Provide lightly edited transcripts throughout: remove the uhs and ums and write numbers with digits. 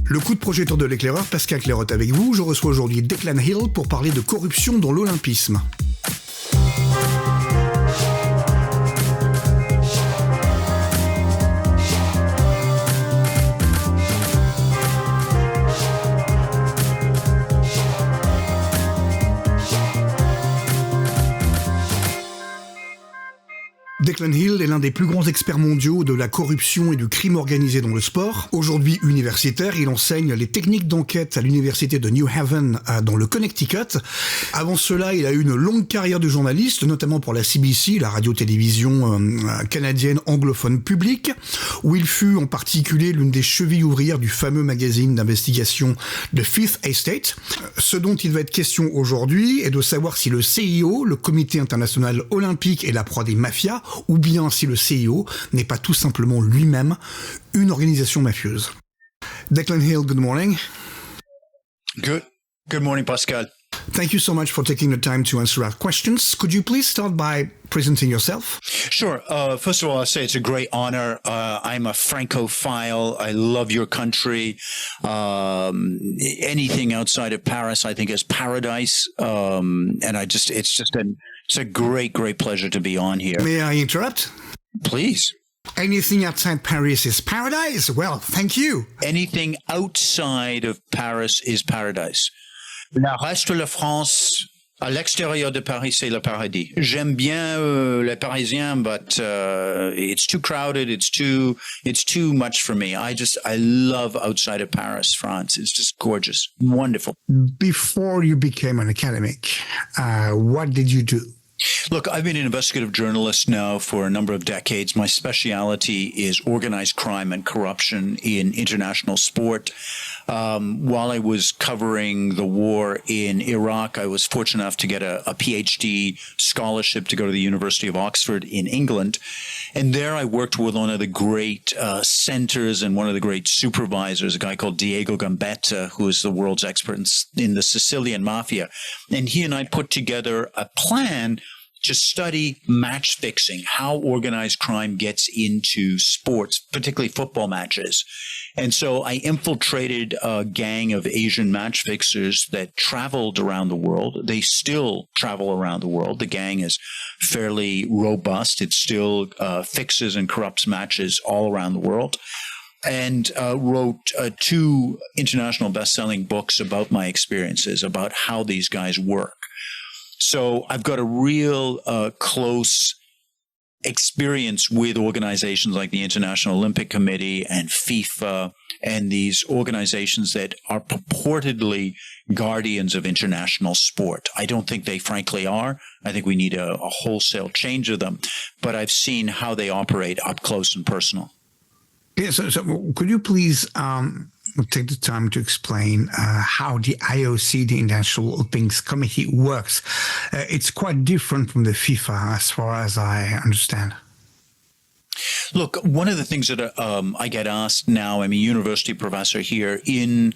Le coup de projecteur de l'éclaireur, Pascal Clairotte avec vous. Je reçois aujourd'hui Declan Hill pour parler de corruption dans l'olympisme. Declan Hill est l'un des plus grands experts mondiaux de la corruption et du crime organisé dans le sport. Aujourd'hui universitaire, il enseigne les techniques d'enquête à l'université de New Haven dans le Connecticut. Avant cela, il a eu une longue carrière de journaliste, notamment pour la CBC, la radio-télévision canadienne anglophone publique, où il fut en particulier l'une des chevilles ouvrières du fameux magazine d'investigation The Fifth Estate. Ce dont il va être question aujourd'hui est de savoir si le CIO, le comité international olympique, est la proie des mafias, ou bien si le CIO n'est pas tout simplement lui-même une organisation mafieuse. Declan Hill, good morning. Good morning, Pascal. Thank you so much for taking the time to answer our questions. Could you please start by presenting yourself? Sure. First of all, I'll say it's a great honor. I'm a Francophile. I love your country. Anything outside of Paris, I think, is paradise. And it's a great pleasure to be on here. May I interrupt? Please. Anything outside Paris is paradise? Well, thank you. Anything outside of Paris is paradise. Le reste de la France, à l'extérieur de Paris, c'est le paradis. J'aime bien les Parisiens, but it's too crowded. It's too much for me. I love outside of Paris, France. It's just gorgeous, wonderful. Before you became an academic, what did you do? Look, I've been an investigative journalist now for a number of decades. My specialty is organized crime and corruption in international sport. While I was covering the war in Iraq, I was fortunate enough to get a PhD scholarship to go to the University of Oxford in England. And there I worked with one of the great centers and one of the great supervisors, a guy called Diego Gambetta, who is the world's expert in the Sicilian mafia. And he and I put together a plan to study match fixing, how organized crime gets into sports, particularly football matches. And so I infiltrated a gang of Asian match fixers that traveled around the world. They still travel around the world. The gang is fairly robust. It still fixes and corrupts matches all around the world. And wrote 2 international best-selling books about my experiences, about how these guys work. So I've got a real close experience with organizations like the International Olympic Committee and FIFA and these organizations that are purportedly guardians of international sport. I don't think they frankly are. I think we need a wholesale change of them. But I've seen how they operate up close and personal. Yeah, so could you please take the time to explain how the IOC, the International Olympic Committee, works? It's quite different from the FIFA, as far as I understand. Look, one of the things that I get asked now, I'm a university professor here in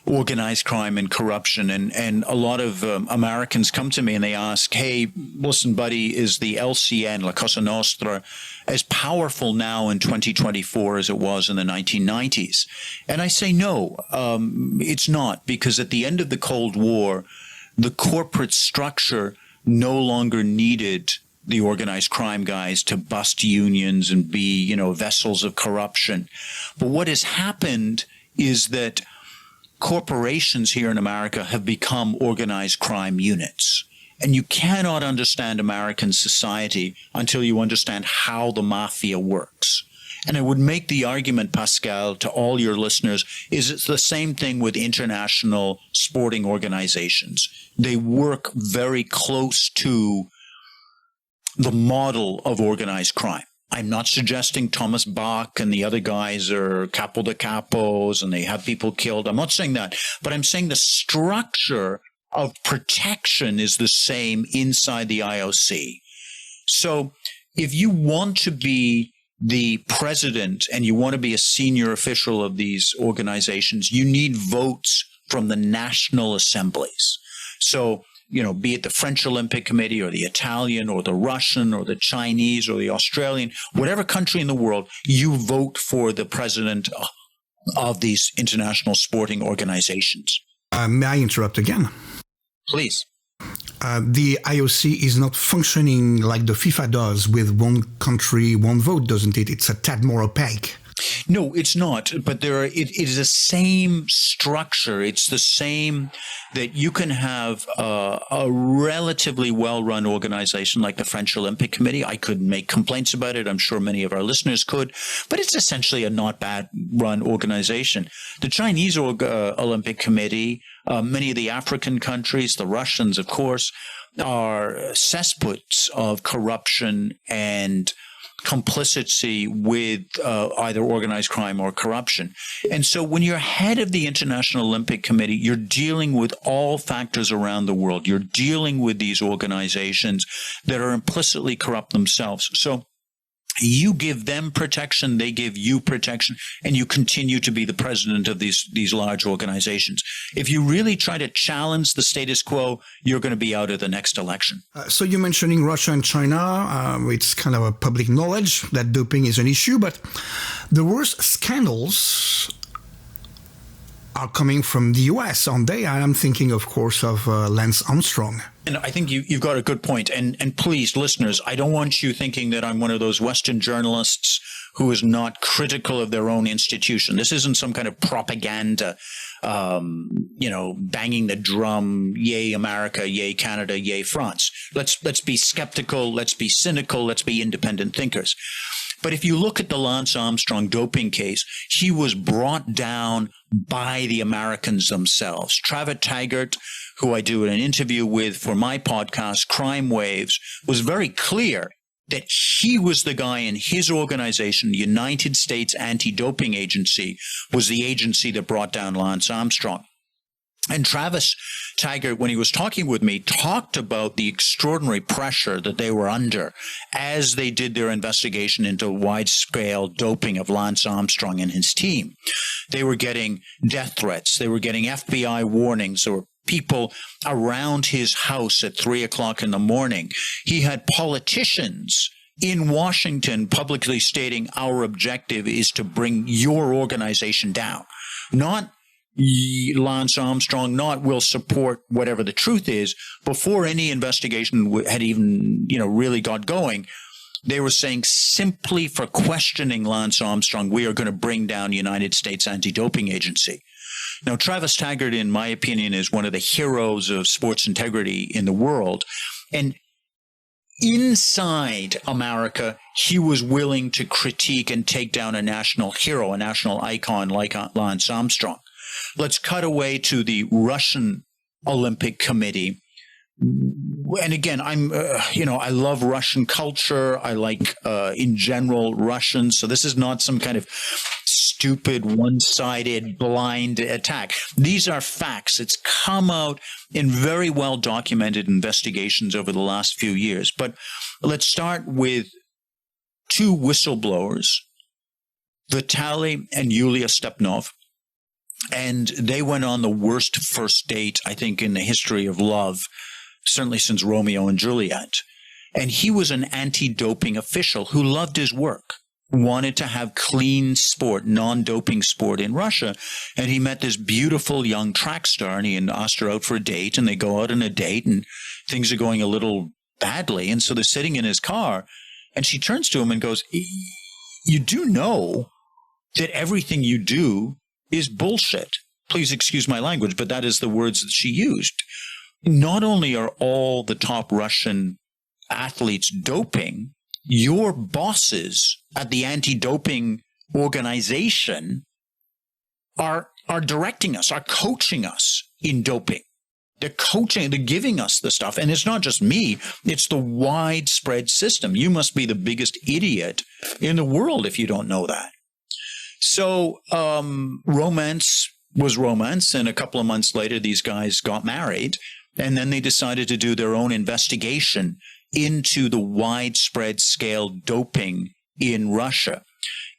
organized crime and corruption, and a lot of Americans come to me and they ask, hey, listen, buddy, is the LCN, La Cosa Nostra, as powerful now in 2024 as it was in the 1990s? And I say no, it's not, because at the end of the Cold War, the corporate structure no longer needed the organized crime guys to bust unions and be, vessels of corruption. But what has happened is that corporations here in America have become organized crime units. And you cannot understand American society until you understand how the mafia works. And I would make the argument, Pascal, to all your listeners, is it's the same thing with international sporting organizations. They work very close to the model of organized crime. I'm not suggesting Thomas Bach and the other guys are capo de capos and they have people killed. I'm not saying that. But I'm saying the structure of protection is the same inside the IOC. So if you want to be the president and you want to be a senior official of these organizations, you need votes from the national assemblies. So, be it the French Olympic Committee or the Italian or the Russian or the Chinese or the Australian, whatever country in the world, you vote for the president of these international sporting organizations. May I interrupt again? Please. The IOC is not functioning like the FIFA does with one country, one vote, doesn't it? It's a tad more opaque. No, it's not. But it is the same structure. It's the same that you can have a relatively well-run organization like the French Olympic Committee. I could make complaints about it. I'm sure many of our listeners could. But it's essentially a not bad run organization. The Chinese Olympic Committee, many of the African countries, the Russians, of course, are cesspools of corruption and complicity with either organized crime or corruption. And so when you're head of the International Olympic Committee, you're dealing with all factors around the world. You're dealing with these organizations that are implicitly corrupt themselves. So you give them protection, they give you protection, and you continue to be the president of these large organizations. If you really try to challenge the status quo, you're going to be out of the next election. So you're mentioning Russia and China. It's kind of a public knowledge that doping is an issue, but the worst scandals are coming from the US, aren't they? I'm thinking, of course, of Lance Armstrong. And I think you've got a good point. And please, listeners, I don't want you thinking that I'm one of those Western journalists who is not critical of their own institution. This isn't some kind of propaganda, banging the drum, yay America, yay Canada, yay France. Let's be skeptical, let's be cynical, let's be independent thinkers. But if you look at the Lance Armstrong doping case, he was brought down by the Americans themselves. Travis Taggart, who I do an interview with for my podcast, Crime Waves, was very clear that he was the guy in his organization, the United States Anti-Doping Agency, was the agency that brought down Lance Armstrong. And Travis Taggart, when he was talking with me, talked about the extraordinary pressure that they were under as they did their investigation into wide-scale doping of Lance Armstrong and his team. They were getting death threats. They were getting FBI warnings. There were people around his house at 3 o'clock in the morning. He had politicians in Washington publicly stating, our objective is to bring your organization down. Not Lance Armstrong, not will support whatever the truth is. Before any investigation had even, really got going, they were saying simply for questioning Lance Armstrong, we are going to bring down United States Anti-Doping Agency. Now, Travis Taggart, in my opinion, is one of the heroes of sports integrity in the world. And inside America, he was willing to critique and take down a national hero, a national icon like Lance Armstrong. Let's cut away to the Russian Olympic Committee. And again, I love Russian culture. I like, in general, Russians. So this is not some kind of stupid, one-sided, blind attack. These are facts. It's come out in very well-documented investigations over the last few years. But let's start with two whistleblowers, Vitaly and Yulia Stepnov. And they went on the worst first date, I think, in the history of love, certainly since Romeo and Juliet. And he was an anti-doping official who loved his work, wanted to have clean sport, non-doping sport in Russia. And he met this beautiful young track star, and he asked her out for a date, and they go out on a date, and things are going a little badly. And so they're sitting in his car, and she turns to him and goes, you do know that everything you do is bullshit. Please excuse my language, but that is the words that she used. Not only are all the top Russian athletes doping, your bosses at the anti-doping organization are directing us, are coaching us in doping. They're coaching, they're giving us the stuff. And it's not just me, it's the widespread system. You must be the biggest idiot in the world if you don't know that. So romance was romance, and a couple of months later, these guys got married, and then they decided to do their own investigation into the widespread scale doping in Russia,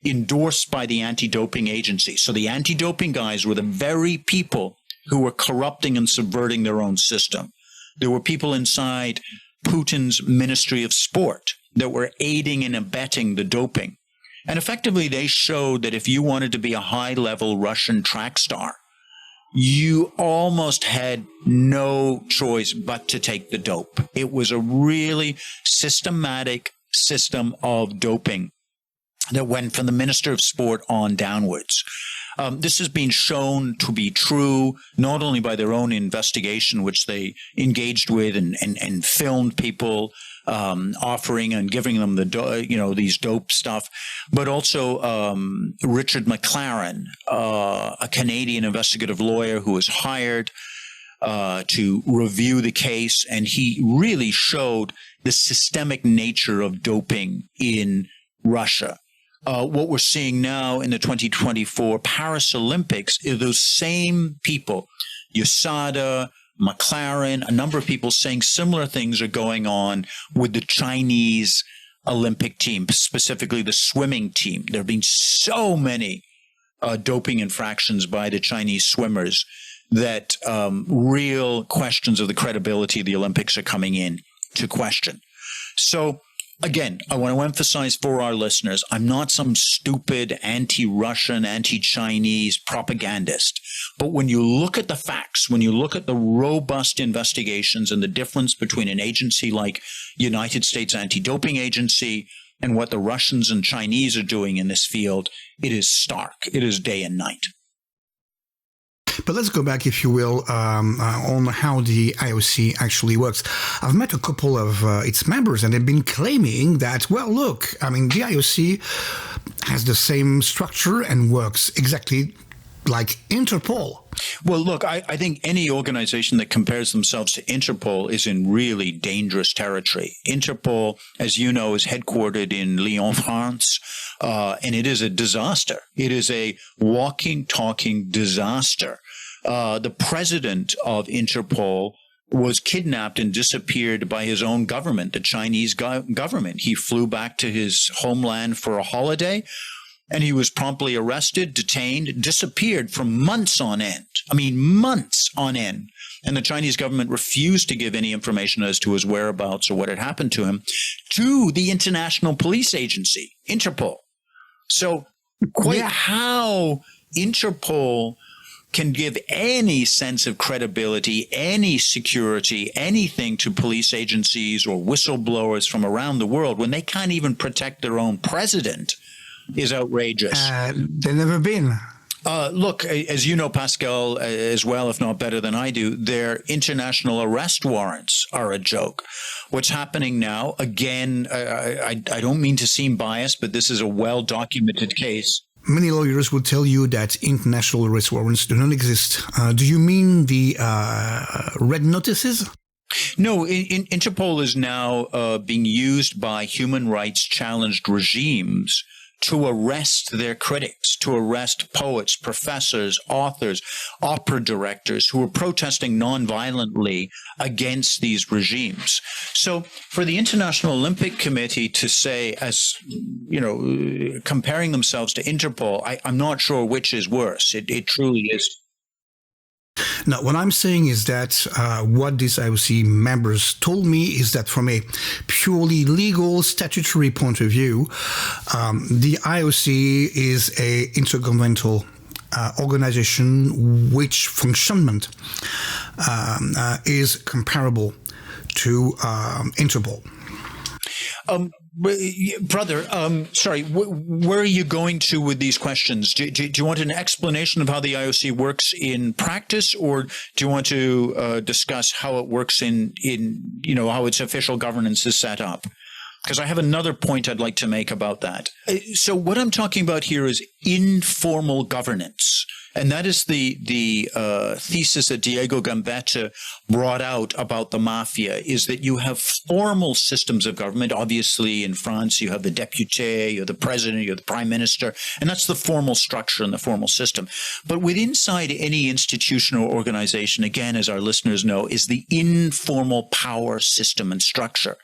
endorsed by the anti-doping agency. So the anti-doping guys were the very people who were corrupting and subverting their own system. There were people inside Putin's Ministry of Sport that were aiding and abetting the doping. And effectively, they showed that if you wanted to be a high-level Russian track star, you almost had no choice but to take the dope. It was a really systematic system of doping that went from the Minister of Sport on downwards. This has been shown to be true, not only by their own investigation, which they engaged with and filmed people offering and giving them these dope stuff, but also Richard McLaren, a Canadian investigative lawyer who was hired to review the case, and he really showed the systemic nature of doping in Russia. What we're seeing now in the 2024 Paris Olympics is those same people, USADA, McLaren, a number of people saying similar things are going on with the Chinese Olympic team, specifically the swimming team. There have been so many doping infractions by the Chinese swimmers that real questions of the credibility of the Olympics are coming in to question. So, again, I want to emphasize for our listeners, I'm not some stupid anti-Russian, anti-Chinese propagandist. But when you look at the facts, when you look at the robust investigations and the difference between an agency like United States Anti-Doping Agency and what the Russians and Chinese are doing in this field, it is stark. It is day and night. But let's go back, if you will, on how the IOC actually works. I've met a couple of its members, and they've been claiming that, well, look, I mean, the IOC has the same structure and works exactly like Interpol. Well, look, I think any organization that compares themselves to Interpol is in really dangerous territory. Interpol, as you know, is headquartered in Lyon, France, and it is a disaster. It is a walking, talking disaster. The president of Interpol was kidnapped and disappeared by his own government, the Chinese government. He flew back to his homeland for a holiday, and he was promptly arrested, detained, disappeared for months on end. I mean, months on end. And the Chinese government refused to give any information as to his whereabouts or what had happened to him to the International Police Agency, Interpol. So how Interpol can give any sense of credibility, any security, anything to police agencies or whistleblowers from around the world when they can't even protect their own president is outrageous. They've never been. Look, as you know, Pascal, as well, if not better than I do, their international arrest warrants are a joke. What's happening now, again, I don't mean to seem biased, but this is a well-documented case. Many lawyers will tell you that international arrest warrants do not exist. Do you mean the red notices? No, Interpol is now being used by human rights challenged regimes to arrest their critics, to arrest poets, professors, authors, opera directors who are protesting nonviolently against these regimes. So for the International Olympic Committee to say, as you know, comparing themselves to Interpol, I'm not sure which is worse. It truly is. Now, what I'm saying is that what these IOC members told me is that from a purely legal statutory point of view, the IOC is a intergovernmental organization which functionment is comparable to Interpol. Brother, sorry, where are you going to with these questions? Do you want an explanation of how the IOC works in practice, or do you want to discuss how it works in how its official governance is set up? Because I have another point I'd like to make about that. So what I'm talking about here is informal governance. And that is the thesis that Diego Gambetta brought out about the mafia, is that you have formal systems of government. Obviously, in France, you have the député, you have the president, you have the prime minister, and that's the formal structure and the formal system. But inside any institution or organization, again, as our listeners know, is the informal power system and structure.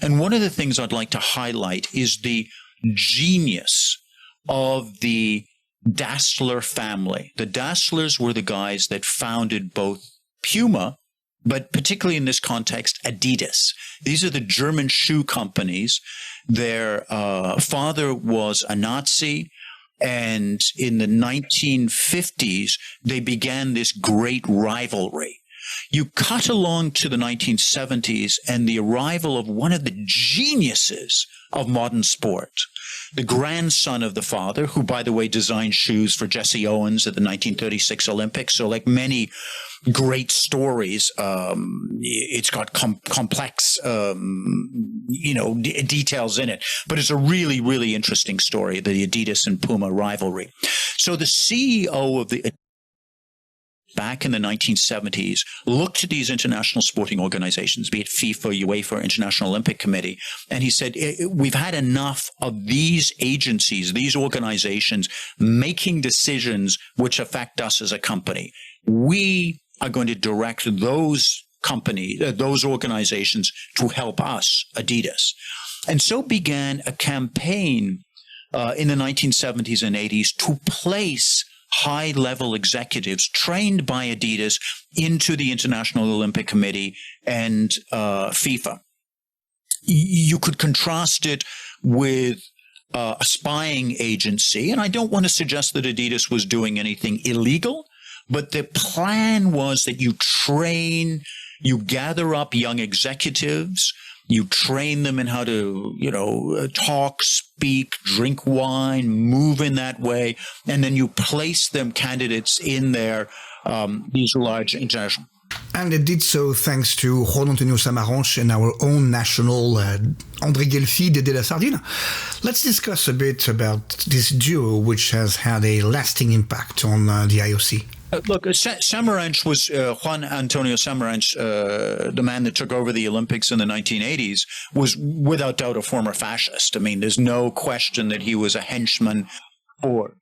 And one of the things I'd like to highlight is the genius of the Dassler family. The Dasslers were the guys that founded both Puma, but particularly in this context, Adidas. These are the German shoe companies Their father was a Nazi. And in the 1950s, they began this great rivalry. You cut along to the 1970s and the arrival of one of the geniuses of modern sport, the grandson of the father, who, by the way, designed shoes for Jesse Owens at the 1936 Olympics. So like many great stories, it's got complex, details in it. But it's a really, really interesting story, the Adidas and Puma rivalry. So the CEO of the back in the 1970s, looked at these international sporting organizations, be it FIFA, UEFA, International Olympic Committee, and he said, we've had enough of these agencies, these organizations making decisions which affect us as a company. We are going to direct those those organizations to help us, Adidas. And so began a campaign in the 1970s and 80s to place high-level executives trained by Adidas into the International Olympic Committee and FIFA. You could contrast it with a spying agency, and I don't want to suggest that Adidas was doing anything illegal, but the plan was that you gather up young executives, you train them in how to, talk, speak, drink wine, move in that way, and then you place them candidates in these large international. And it did so thanks to Juan Antonio Samaranch and our own national André Guelfi, Dédé La Sardine. Let's discuss a bit about this duo, which has had a lasting impact on the IOC. Look, Samaranch was Juan Antonio Samaranch, the man that took over the Olympics in the 1980s, was without doubt a former fascist. I mean, there's no question that he was a henchman for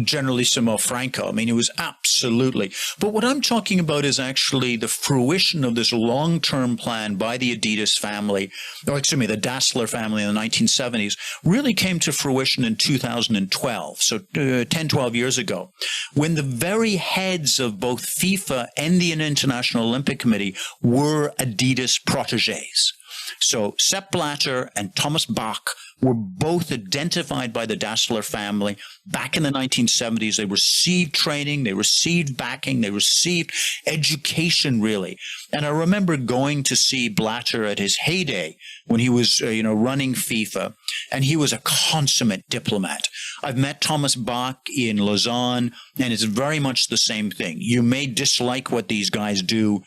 Generalissimo Franco. I mean, it was absolutely. But what I'm talking about is actually the fruition of this long-term plan by the Adidas family, the Dassler family in the 1970s, really came to fruition in 2012. So 10, 12 years ago, when the very heads of both FIFA and the International Olympic Committee were Adidas protégés. So Sepp Blatter and Thomas Bach were both identified by the Dassler family back in the 1970s. They received training, they received backing, they received education, really. And I remember going to see Blatter at his heyday when he was, running FIFA, and he was a consummate diplomat. I've met Thomas Bach in Lausanne, and it's very much the same thing. You may dislike what these guys do.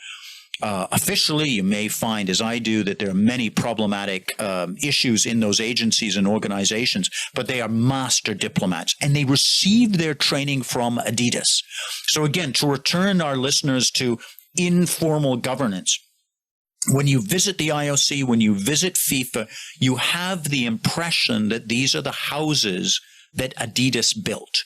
Officially, you may find, as I do, that there are many problematic issues in those agencies and organizations, but they are master diplomats, and they received their training from Adidas. So again, to return our listeners to informal governance, when you visit the IOC, when you visit FIFA, you have the impression that these are the houses that Adidas built.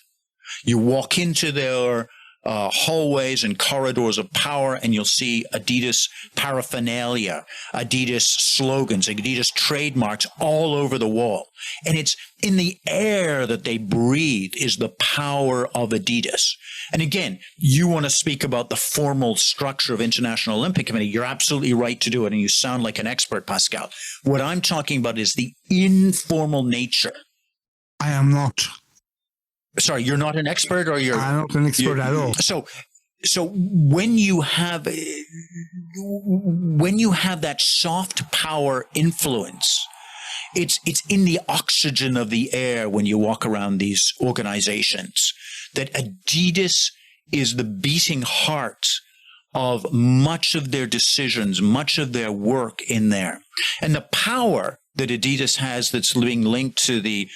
You walk into their hallways and corridors of power, and you'll see Adidas paraphernalia, Adidas slogans, Adidas trademarks all over the wall. And it's in the air that they breathe is the power of Adidas. And again, you want to speak about the formal structure of International Olympic Committee. You're absolutely right to do it, and you sound like an expert, Pascal. What I'm talking about is the informal nature. I am not. Sorry, you're not an expert, or you're? I'm not an expert at all. So when you have that soft power influence, it's in the oxygen of the air when you walk around these organizations that Adidas is the beating heart of much of their decisions, much of their work in there, and the power that Adidas has that's being linked to the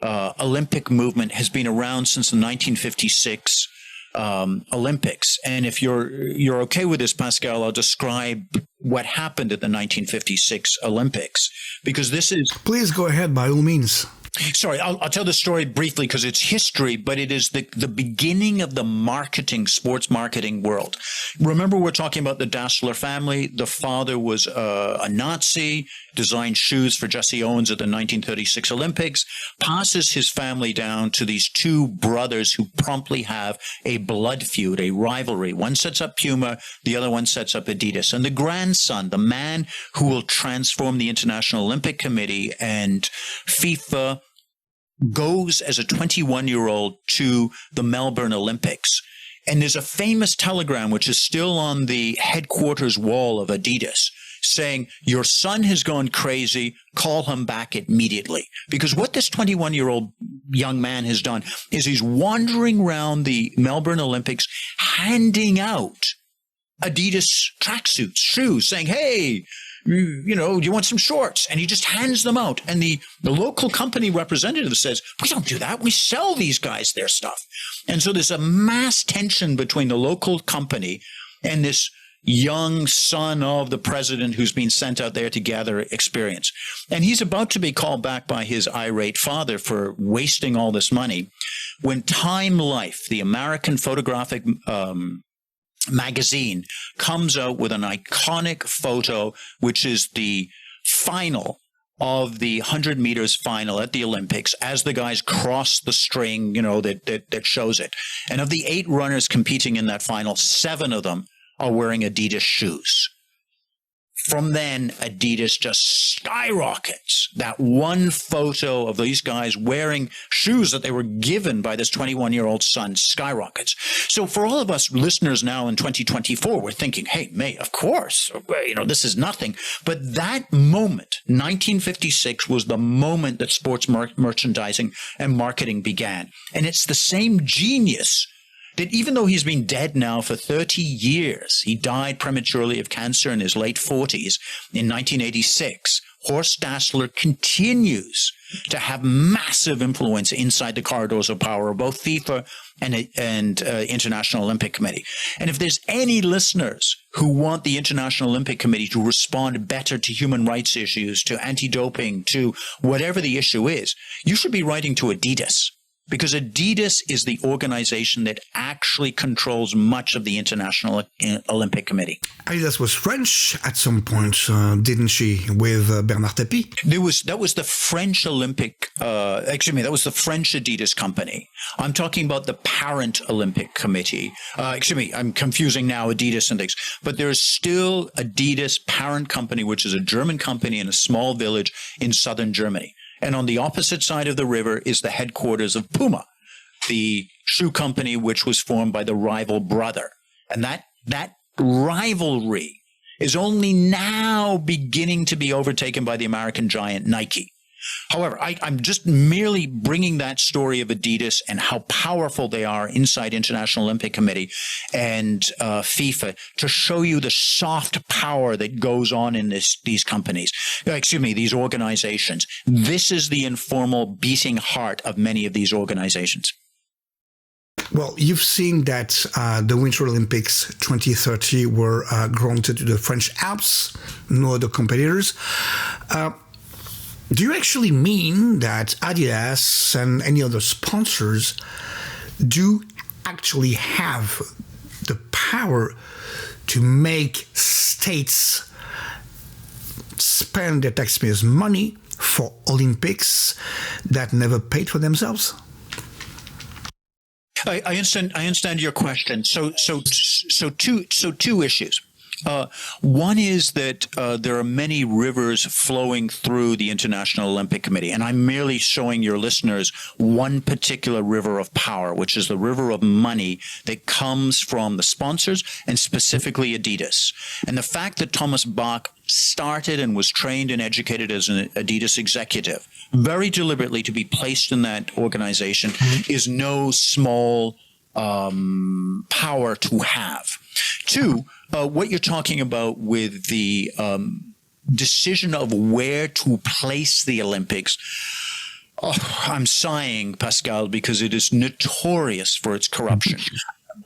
Olympic movement has been around since the 1956 Olympics. And if you're okay with this, Pascal, I'll describe what happened at the 1956 Olympics, because this is... Please go ahead, by all means. Sorry, I'll tell the story briefly because it's history, but it is the beginning of the sports marketing world. Remember, we're talking about the Dassler family. The father was a Nazi, designed shoes for Jesse Owens at the 1936 Olympics, passes his family down to these two brothers who promptly have a blood feud, a rivalry. One sets up Puma, the other one sets up Adidas. And the grandson, the man who will transform the International Olympic Committee and FIFA, goes as a 21-year-old to the Melbourne Olympics. And there's a famous telegram, which is still on the headquarters wall of Adidas, saying, your son has gone crazy, call him back immediately. Because what this 21-year-old young man has done is he's wandering around the Melbourne Olympics handing out Adidas tracksuits, shoes, saying, hey, you know, do you want some shorts? And he just hands them out. And the local company representative says, we don't do that. We sell these guys their stuff. And so there's a mass tension between the local company and this young son of the president who's been sent out there to gather experience. And he's about to be called back by his irate father for wasting all this money when Time Life, the American photographic magazine, comes out with an iconic photo, which is the final of the 100 meters final at the Olympics as the guys cross the string, you know, that shows it. And of the 8 runners competing in that final, 7 of them are wearing Adidas shoes. From then, Adidas just skyrockets. That one photo of these guys wearing shoes that they were given by this 21-year-old son skyrockets. So for all of us listeners now in 2024, we're thinking, hey, May, of course, you know, this is nothing. But that moment, 1956, was the moment that sports merchandising and marketing began. And it's the same genius that even though he's been dead now for 30 years, he died prematurely of cancer in his late 40s in 1986, Horst Dassler continues to have massive influence inside the corridors of power of both FIFA and International Olympic Committee. And if there's any listeners who want the International Olympic Committee to respond better to human rights issues, to anti-doping, to whatever the issue is, you should be writing to Adidas. Because Adidas is the organization that actually controls much of the International Olympic Committee. Adidas was French at some point, didn't she, with Bernard Tapie? That was the French Olympic, that was the French Adidas company. I'm talking about the parent Olympic Committee. I'm confusing now Adidas and things. But there is still Adidas parent company, which is a German company in a small village in southern Germany. And on the opposite side of the river is the headquarters of Puma, the shoe company which was formed by the rival brother. And that rivalry is only now beginning to be overtaken by the American giant Nike. However, I'm just merely bringing that story of Adidas and how powerful they are inside International Olympic Committee and FIFA to show you the soft power that goes on in these companies. These organizations. This is the informal beating heart of many of these organizations. Well, you've seen that the Winter Olympics 2030 were granted to the French Alps, no other competitors. Do you actually mean that Adidas and any other sponsors do actually have the power to make states spend their taxpayers' money for Olympics that never paid for themselves? I understand your question. So two issues. One is that there are many rivers flowing through the International Olympic Committee, and I'm merely showing your listeners one particular river of power, which is the river of money that comes from the sponsors and specifically Adidas. And the fact that Thomas Bach started and was trained and educated as an Adidas executive, very deliberately to be placed in that organization, is no small power to have. Two, what you're talking about with the decision of where to place the Olympics, I'm sighing, Pascal, because it is notorious for its corruption.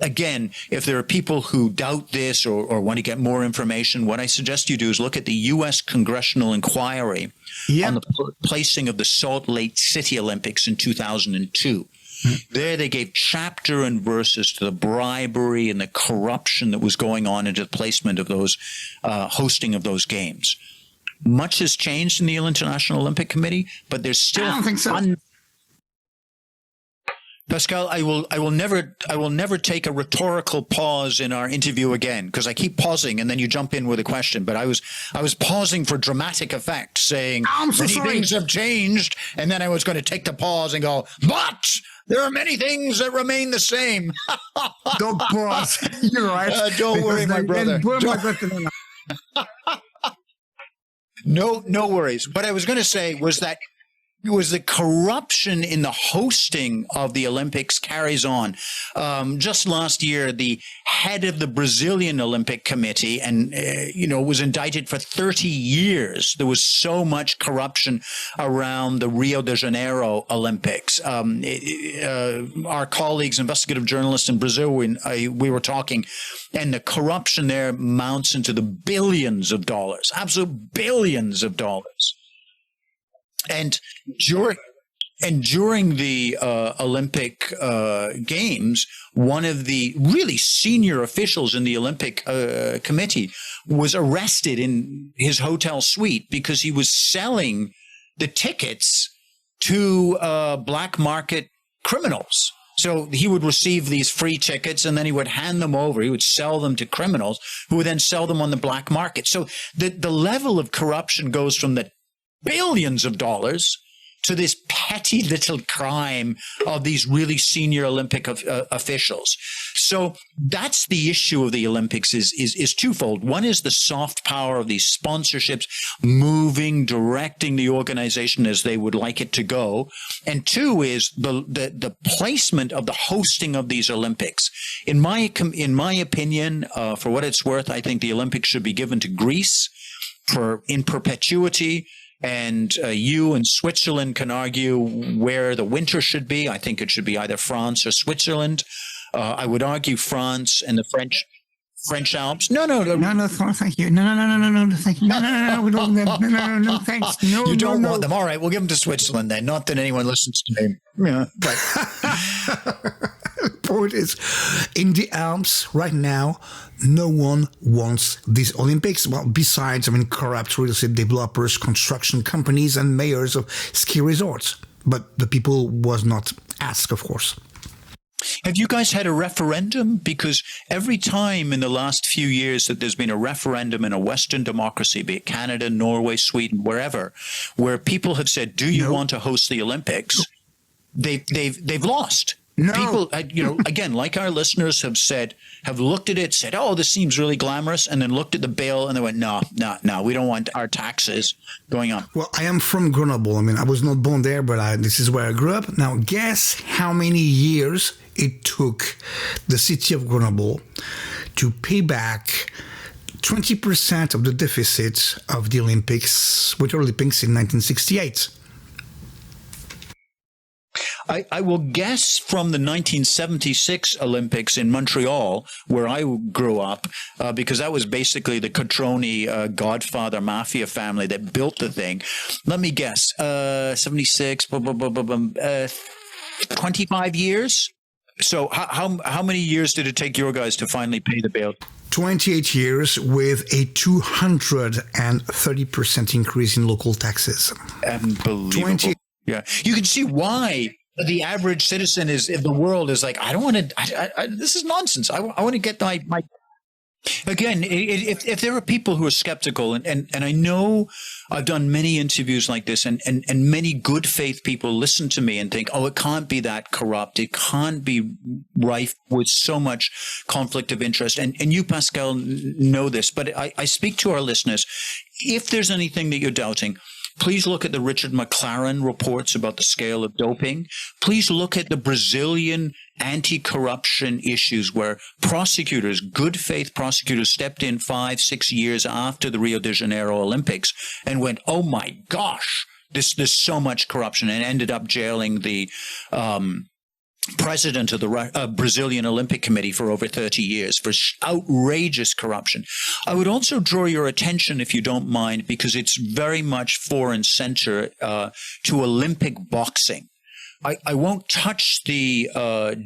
again, if there are people who doubt this or want to get more information, what I suggest you do is look at the U.S. Congressional Inquiry on the placing of the Salt Lake City Olympics in 2002. There they gave chapter and verses to the bribery and the corruption that was going on into the placement of those, hosting of those games. Much has changed in the International Olympic Committee, but there's still... I don't think so. Pascal, I will never take a rhetorical pause in our interview again, because I keep pausing and then you jump in with a question. But I was pausing for dramatic effect, saying many things have changed, and then I was going to take the pause and go, but there are many things that remain the same. Don't pause. You're right. Don't worry, my brother. No worries. What I was going to say was that the corruption in the hosting of the Olympics carries on. Just last year, the head of the Brazilian Olympic Committee was indicted for 30 years. There was so much corruption around the Rio de Janeiro Olympics. Our colleagues, investigative journalists in Brazil, we were talking, and the corruption there mounts into the billions of dollars, absolute billions of dollars. And during the Olympic Games, one of the really senior officials in the Olympic Committee was arrested in his hotel suite because he was selling the tickets to black market criminals. So he would receive these free tickets and then he would hand them over. He would sell them to criminals who would then sell them on the black market. So the level of corruption goes from the billions of dollars to this petty little crime of these really senior Olympic officials. So that's the issue of the Olympics is twofold. One is the soft power of these sponsorships moving, directing the organization as they would like it to go. And two is the placement of the hosting of these Olympics. In my opinion, for what it's worth, I think the Olympics should be given to Greece in perpetuity. And you and Switzerland can argue where the winter should be. I think it should be either France or Switzerland. I would argue France and the French Alps. No, thank you. No, thank you. No, thanks. No, you don't want them. All right, we'll give them to Switzerland then. Not that anyone listens to me. Yeah, but point is, in the Alps right now, no one wants these Olympics. Well, besides, corrupt real estate developers, construction companies, and mayors of ski resorts. But the people was not asked, of course. Have you guys had a referendum? Because every time in the last few years that there's been a referendum in a Western democracy, be it Canada, Norway, Sweden, wherever, where people have said, "Do you want to host the Olympics?" They've lost. No. People, again, like our listeners have looked at it, said, "Oh, this seems really glamorous," and then looked at the bill and they went, "No, we don't want our taxes going on." Well, I am from Grenoble. I was not born there, but this is where I grew up. Now, guess how many years it took the city of Grenoble to pay back 20% of the deficit of the Winter Olympics in 1968. I will guess from the 1976 Olympics in Montreal, where I grew up, because that was basically the Cotroni Godfather Mafia family that built the thing. Let me guess, 76, 25 years? So how many years did it take your guys to finally pay the bill? 28 years with a 230% increase in local taxes. Unbelievable. Yeah. You can see why the average citizen in the world is like, I don't want to, this is nonsense. I want to get my again, if there are people who are skeptical, and I know I've done many interviews like this, and many good faith people listen to me and think, oh, it can't be that corrupt. It can't be rife with so much conflict of interest. And you, Pascal, know this, but I speak to our listeners. If there's anything that you're doubting, please look at the Richard McLaren reports about the scale of doping. Please look at the Brazilian anti-corruption issues where prosecutors, good faith prosecutors, stepped in 5-6 years after the Rio de Janeiro Olympics and went, oh my gosh, there's so much corruption, and ended up jailing the president of the Brazilian Olympic Committee for over 30 years for outrageous corruption. I would also draw your attention, if you don't mind, because it's very much fore and center to Olympic boxing. I won't touch the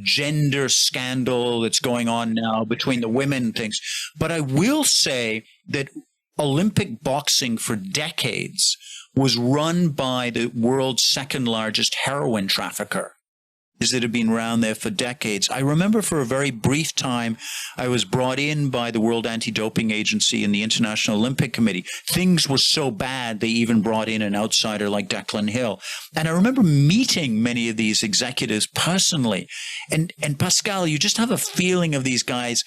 gender scandal that's going on now between the women and things, but I will say that Olympic boxing for decades was run by the world's second largest heroin trafficker that have been around there for decades. I remember for a very brief time, I was brought in by the World Anti-Doping Agency and the International Olympic Committee. Things were so bad, they even brought in an outsider like Declan Hill. And I remember meeting many of these executives personally. And Pascal, you just have a feeling of these guys.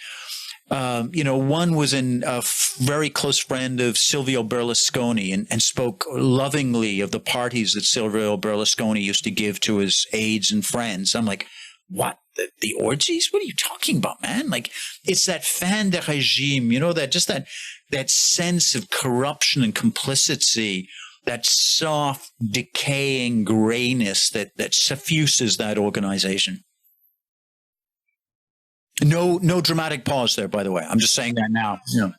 One was a very close friend of Silvio Berlusconi and spoke lovingly of the parties that Silvio Berlusconi used to give to his aides and friends. I'm like, what? The orgies? What are you talking about, man? Like, it's that fin de régime, that sense of corruption and complicity, that soft, decaying grayness that suffuses that organization. No dramatic pause there, by the way. I'm just saying that now. No.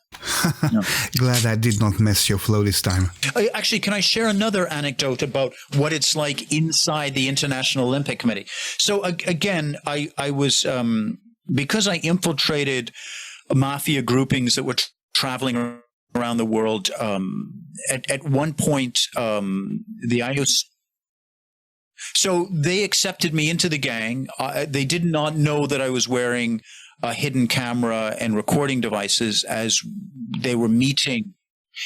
Glad I did not mess your flow this time. Actually, can I share another anecdote about what it's like inside the International Olympic Committee? So again, I was, because I infiltrated mafia groupings that were traveling around the world, at one point, the IOC, so they accepted me into the gang. They did not know that I was wearing a hidden camera and recording devices as they were meeting.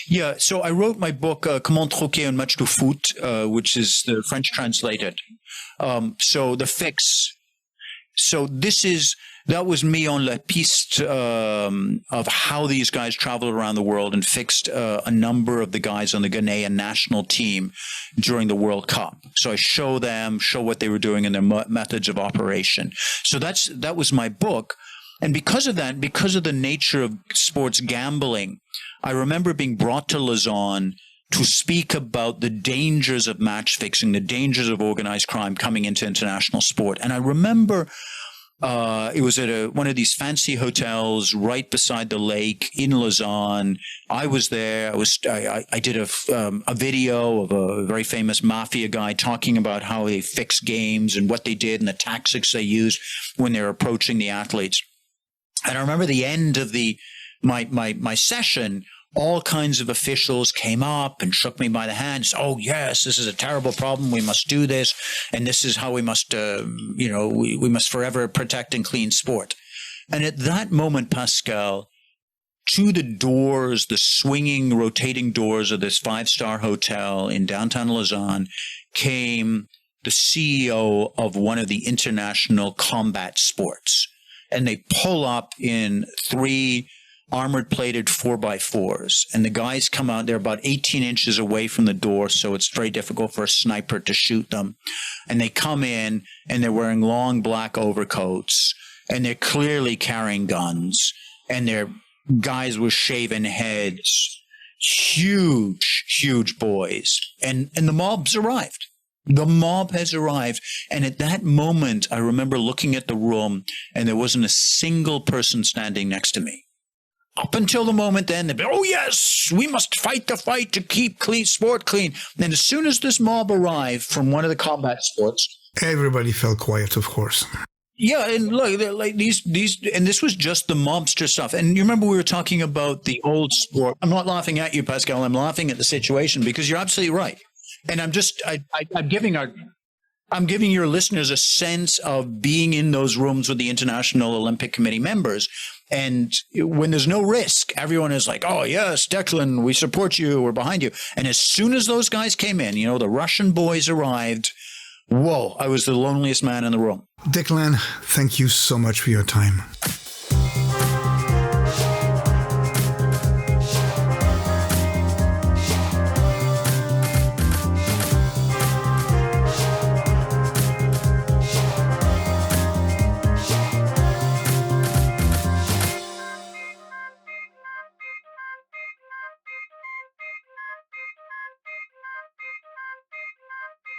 Yeah, so I wrote my book, Comment truquer un match de foot, which is the French translated. So the fix. So that was me on la piste of how these guys traveled around the world and fixed a number of the guys on the Ghanaian national team during the World Cup. So I show what they were doing and their methods of operation. So that was my book. And because of that, because of the nature of sports gambling, I remember being brought to Lausanne to speak about the dangers of match fixing, the dangers of organized crime coming into international sport. And I remember it was at one of these fancy hotels right beside the lake in Lausanne. I was there. I did a video of a very famous mafia guy talking about how they fix games and what they did and the tactics they used when they were approaching the athletes. And I remember the end of my session, all kinds of officials came up and shook me by the hand. Said, oh, yes, this is a terrible problem. We must do this. And this is how we must, we must forever protect and clean sport. And at that moment, Pascal, to the doors, the swinging, rotating doors of this 5-star hotel in downtown Lausanne came the CEO of one of the international combat sports. And they pull up in 3 armored plated 4x4s. And the guys come out, they're about 18 inches away from the door. So it's very difficult for a sniper to shoot them. And they come in and they're wearing long black overcoats and they're clearly carrying guns and they're guys with shaven heads, huge boys. And the mob's arrived. The mob has arrived. And at that moment, I remember looking at the room and there wasn't a single person standing next to me. Up until the moment then, they'd be, oh, yes, we must fight the fight to keep sport clean. And as soon as this mob arrived from one of the combat sports, everybody fell quiet, of course. Yeah, and look, like these, and this was just the mobster stuff. And you remember we were talking about the old sport. I'm not laughing at you, Pascal. I'm laughing at the situation because you're absolutely right. And I'm giving your listeners a sense of being in those rooms with the International Olympic Committee members. And when there's no risk, everyone is like, oh, yes, Declan, we support you. We're behind you. And as soon as those guys came in, the Russian boys arrived. Whoa, I was the loneliest man in the room. Declan, thank you so much for your time.